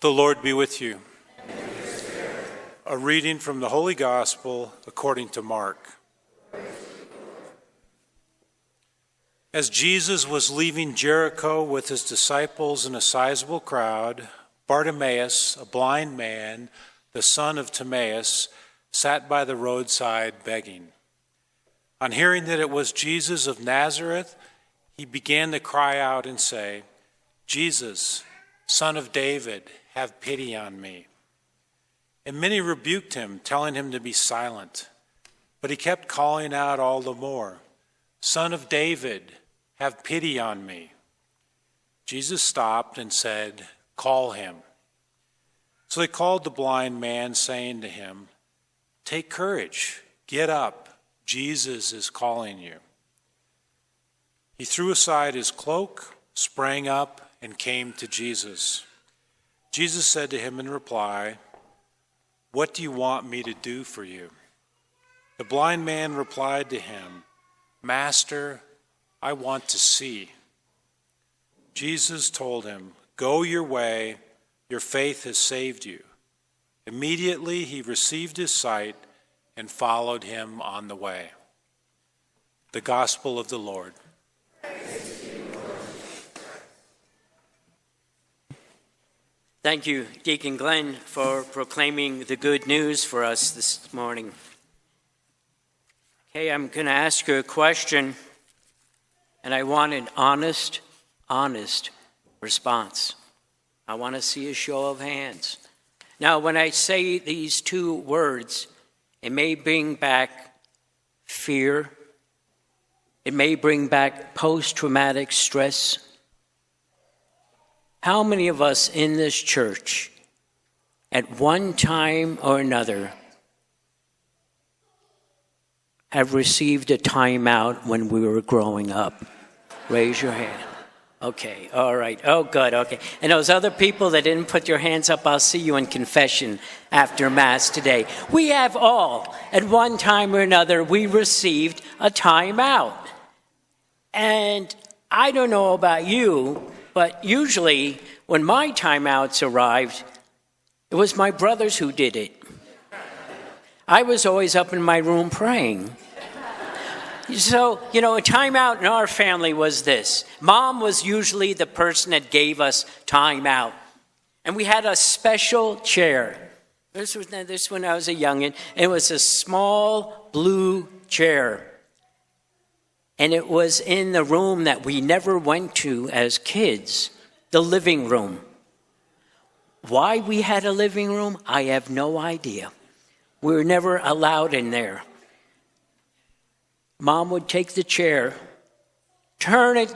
The Lord be with you. A reading from the Holy Gospel according to Mark. As Jesus was leaving Jericho with his disciples and a sizable crowd, Bartimaeus, a blind man, the son of Timaeus, sat by the roadside begging. On hearing that it was Jesus of Nazareth, he began to cry out and say, "Jesus, Son of David, have pity on me." And many rebuked him, telling him to be silent. But he kept calling out all the more, "Son of David, have pity on me." Jesus stopped and said, "Call him." So they called the blind man, saying to him, "Take courage, get up, Jesus is calling you." He threw aside his cloak, sprang up, and came to Jesus. Jesus said to him in reply, "What do you want me to do for you?" The blind man replied to him, "Master, I want to see." Jesus told him, "Go your way, your faith has saved you." Immediately he received his sight and followed him on the way. The Gospel of the Lord. Thank you, Deacon Glenn, for proclaiming the good news for us this morning. Okay, I'm going to ask you a question, and I want an honest response. I want to see a show of hands. Now, when I say these two words, it may bring back fear. It may bring back post-traumatic stress. How many of us in this church, at one time or another, have received a timeout when we were growing up? Raise your hand. Okay, all right. Oh, good, okay. And those other people that didn't put your hands up, I'll see you in confession after Mass today. We have all, at one time or another, we received a timeout. And I don't know about you, but usually when my timeouts arrived, it was my brothers who did it. I was always up in my room praying. So, a timeout in our family was this. Mom was usually the person that gave us timeout. And we had a special chair. This when I was a youngin'. It was a small blue chair. And it was in the room that we never went to as kids, the living room. Why we had a living room, I have no idea. We were never allowed in there. Mom would take the chair, turn it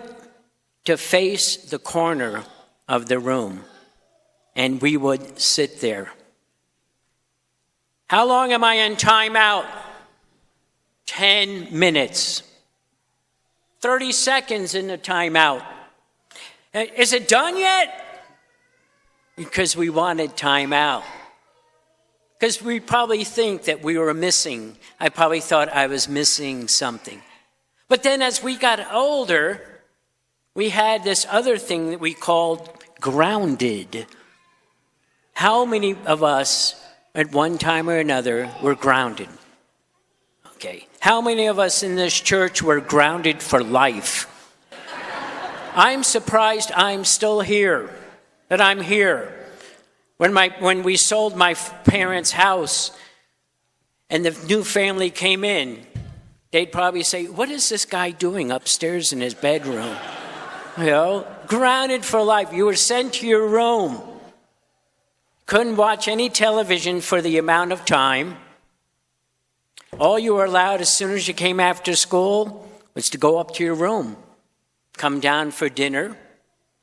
to face the corner of the room, and we would sit there. How long am I in timeout? 10 minutes. 30 seconds in the timeout. Is it done yet? Because we wanted timeout. Because we probably think that we were missing. I probably thought I was missing something. But then as we got older, we had this other thing that we called grounded. How many of us at one time or another were grounded? Okay. How many of us in this church were grounded for life? I'm surprised I'm still here, that I'm here. When we sold my parents' house and the new family came in, they'd probably say, "What is this guy doing upstairs in his bedroom?" Grounded for life. You were sent to your room. Couldn't watch any television for the amount of time. All you were allowed as soon as you came after school was to go up to your room, come down for dinner.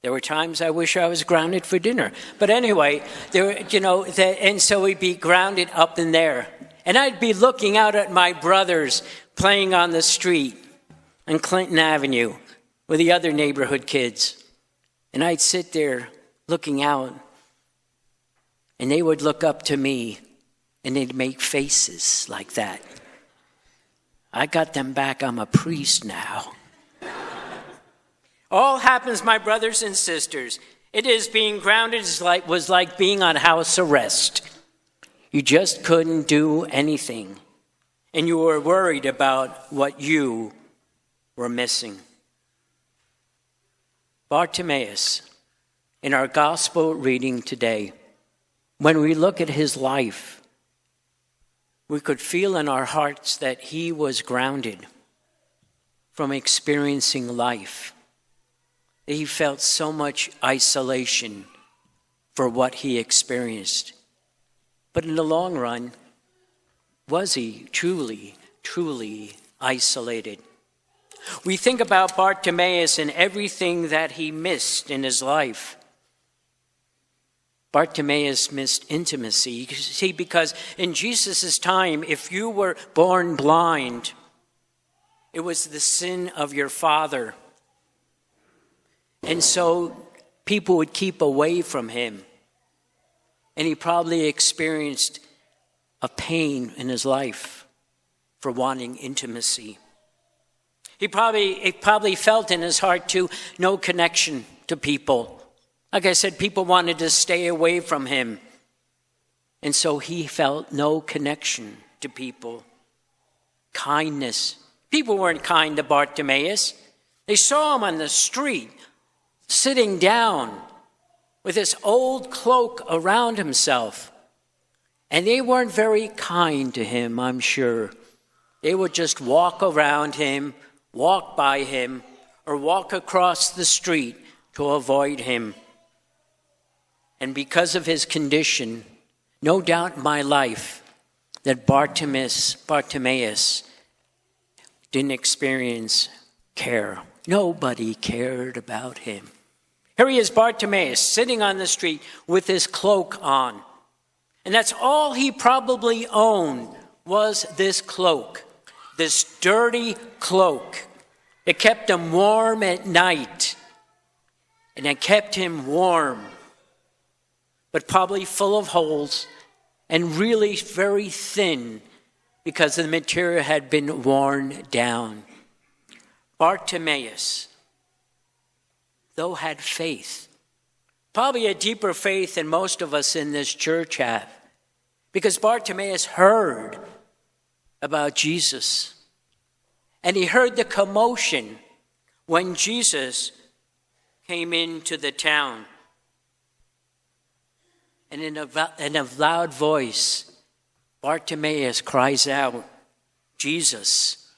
There were times I wish I was grounded for dinner. But anyway, and so we'd be grounded up in there. And I'd be looking out at my brothers playing on the street on Clinton Avenue with the other neighborhood kids. And I'd sit there looking out, and they would look up to me, and they'd make faces like that. I got them back. I'm a priest now. All happens, my brothers and sisters, It is being grounded was like being on house arrest. You just couldn't do anything. And you were worried about what you were missing. Bartimaeus, in our gospel reading today, when we look at his life, we could feel in our hearts that he was grounded from experiencing life. He felt so much isolation for what he experienced. But in the long run, was he truly, truly isolated? We think about Bartimaeus and everything that he missed in his life. Bartimaeus missed intimacy. You see, because in Jesus' time, if you were born blind, it was the sin of your father. And so people would keep away from him. And he probably experienced a pain in his life for wanting intimacy. He probably felt in his heart too, no connection to people. Like I said, people wanted to stay away from him. And so he felt no connection to people. Kindness. People weren't kind to Bartimaeus. They saw him on the street, sitting down with this old cloak around himself. And they weren't very kind to him, I'm sure. They would just walk around him, walk by him, or walk across the street to avoid him. And because of his condition, no doubt in my life that Bartimaeus didn't experience care. Nobody cared about him. Here he is, Bartimaeus, sitting on the street with his cloak on. And that's all he probably owned was this cloak, this dirty cloak. It kept him warm at night. And it kept him warm, but probably full of holes and really very thin because the material had been worn down. Bartimaeus, though, had faith, probably a deeper faith than most of us in this church have, because Bartimaeus heard about Jesus, and he heard the commotion when Jesus came into the town. And in a loud voice, Bartimaeus cries out, "Jesus,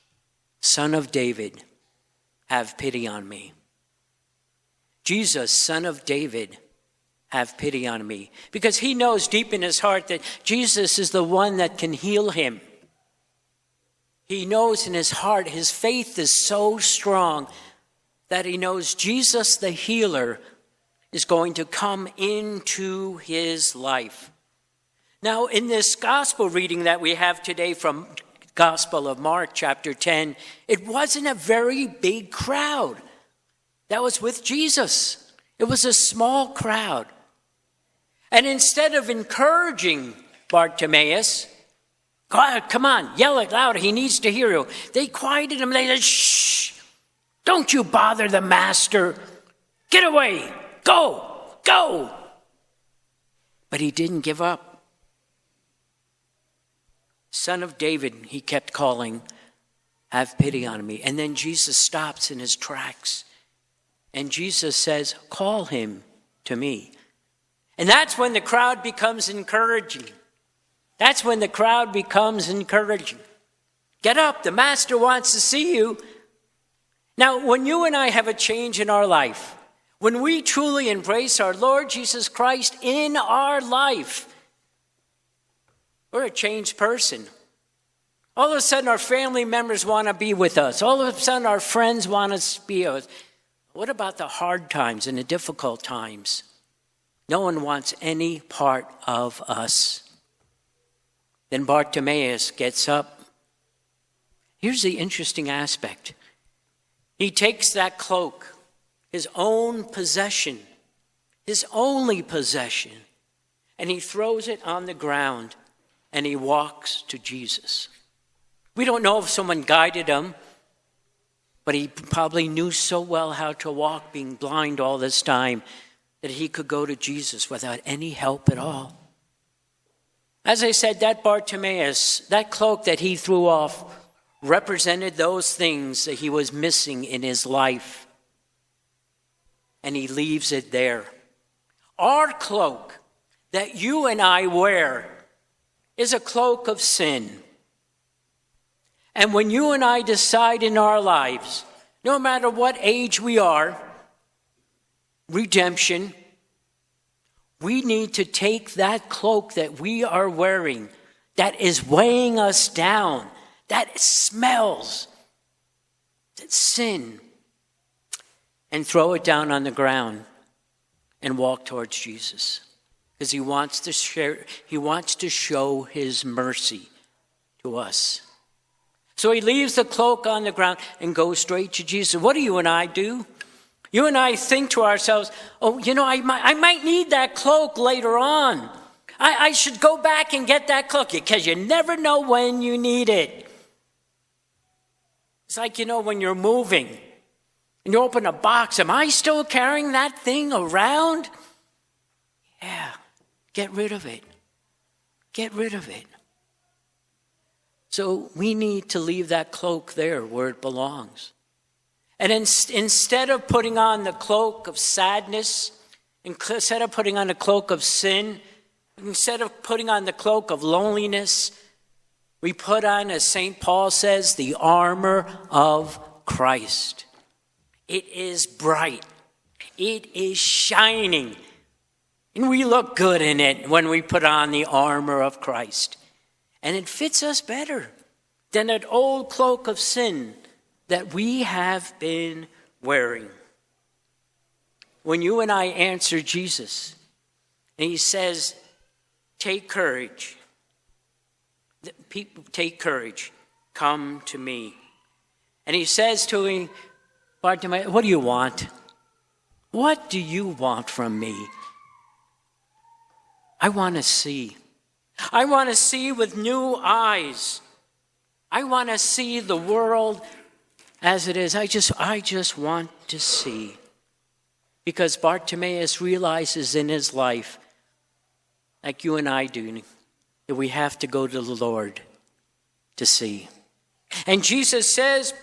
Son of David, have pity on me." Jesus, Son of David, have pity on me. Because he knows deep in his heart that Jesus is the one that can heal him. He knows in his heart, his faith is so strong that he knows Jesus the healer is going to come into his life. Now, in this gospel reading that we have today from Gospel of Mark, chapter 10, it wasn't a very big crowd that was with Jesus. It was a small crowd. And instead of encouraging Bartimaeus, "God, come on, yell it louder, he needs to hear you," they quieted him. They said, "Shh, don't you bother the master. Get away, go, go." But he didn't give up. "Son of David," he kept calling, "have pity on me." And then Jesus stops in his tracks. And Jesus says, "Call him to me." And that's when the crowd becomes encouraging. That's when the crowd becomes encouraging. Get up, the master wants to see you. Now, when you and I have a change in our life, when we truly embrace our Lord Jesus Christ in our life, we're a changed person. All of a sudden, our family members want to be with us. All of a sudden, our friends want to be with us. What about the hard times and the difficult times? No one wants any part of us. Then Bartimaeus gets up. Here's the interesting aspect. He takes that cloak, his own possession, his only possession, and he throws it on the ground, and he walks to Jesus. We don't know if someone guided him, but he probably knew so well how to walk, being blind all this time. that he could go to Jesus without any help at all. As I said, that Bartimaeus, that cloak that he threw off, represented those things that he was missing in his life. And he leaves it there. Our cloak that you and I wear is a cloak of sin. And when you and I decide in our lives, no matter what age we are, redemption, we need to take that cloak that we are wearing, that is weighing us down, that smells, that sin, and throw it down on the ground and walk towards Jesus. Because he wants to show his mercy to us. So he leaves the cloak on the ground and goes straight to Jesus. What do you and I do? You and I think to ourselves, oh, I might need that cloak later on. I should go back and get that cloak, because you never know when you need it. It's like, when you're moving and you open a box, am I still carrying that thing around? Yeah, get rid of it. Get rid of it. So we need to leave that cloak there where it belongs. And instead of putting on the cloak of sadness, instead of putting on the cloak of sin, instead of putting on the cloak of loneliness, we put on, as St. Paul says, the armor of Christ. It is bright. It is shining. And we look good in it when we put on the armor of Christ. And it fits us better than that old cloak of sin that we have been wearing. When you and I answer Jesus, and he says, take courage. People, take courage. Come to me. And he says to him, Bartimaeus, what do you want? What do you want from me? I want to see. I want to see with new eyes. I want to see the world as it is. I just want to see. Because Bartimaeus realizes in his life, like you and I do, that we have to go to the Lord to see. And Jesus says,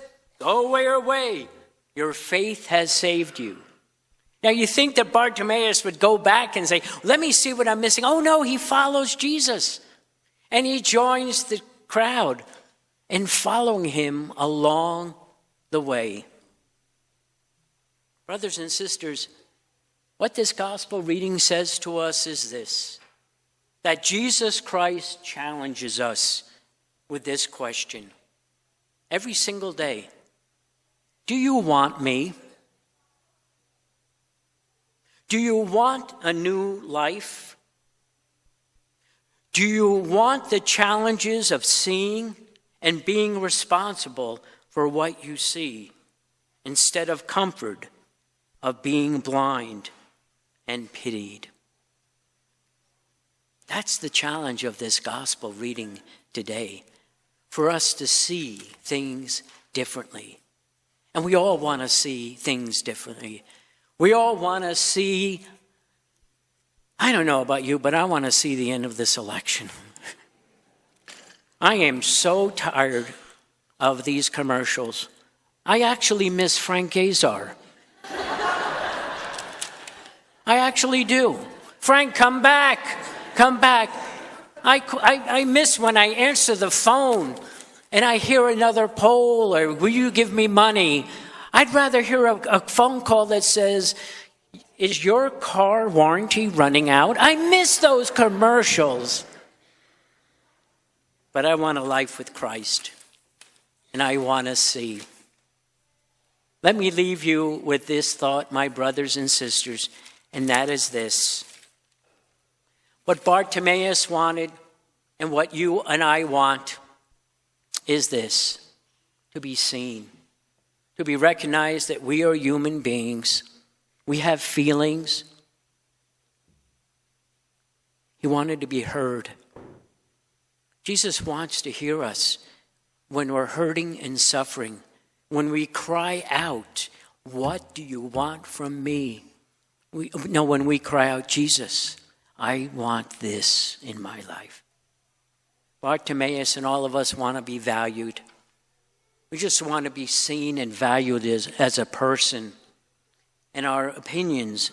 go your way. Your faith has saved you. Now you think that Bartimaeus would go back and say, let me see what I'm missing. Oh no, he follows Jesus. And he joins the crowd in following him along the way. Brothers and sisters, what this gospel reading says to us is this, that Jesus Christ challenges us with this question every single day. Do you want me? Do you want a new life? Do you want the challenges of seeing and being responsible for what you see, instead of comfort of being blind and pitied? That's the challenge of this gospel reading today, for us to see things differently. And we all want to see things differently. We all want to see, I don't know about you, but I want to see the end of this election. I am so tired of these commercials. I actually miss Frank Azar. I actually do. Frank, come back. Come back. I miss when I answer the phone and I hear another poll, or will you give me money? I'd rather hear a phone call that says, is your car warranty running out? I miss those commercials. But I want a life with Christ, and I want to see. Let me leave you with this thought, my brothers and sisters, and that is this. What Bartimaeus wanted and what you and I want is this, to be seen, to be recognized that we are human beings. We have feelings. He wanted to be heard. Jesus wants to hear us when we're hurting and suffering, when we cry out, what do you want from me? When we cry out, Jesus, I want this in my life. Bartimaeus and all of us want to be valued. We just want to be seen and valued as a person. And our opinions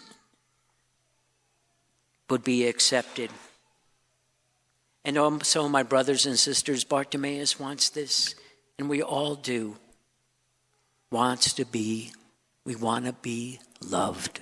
would be accepted. And so, my brothers and sisters, Bartimaeus wants this, and we all do. We want to be loved.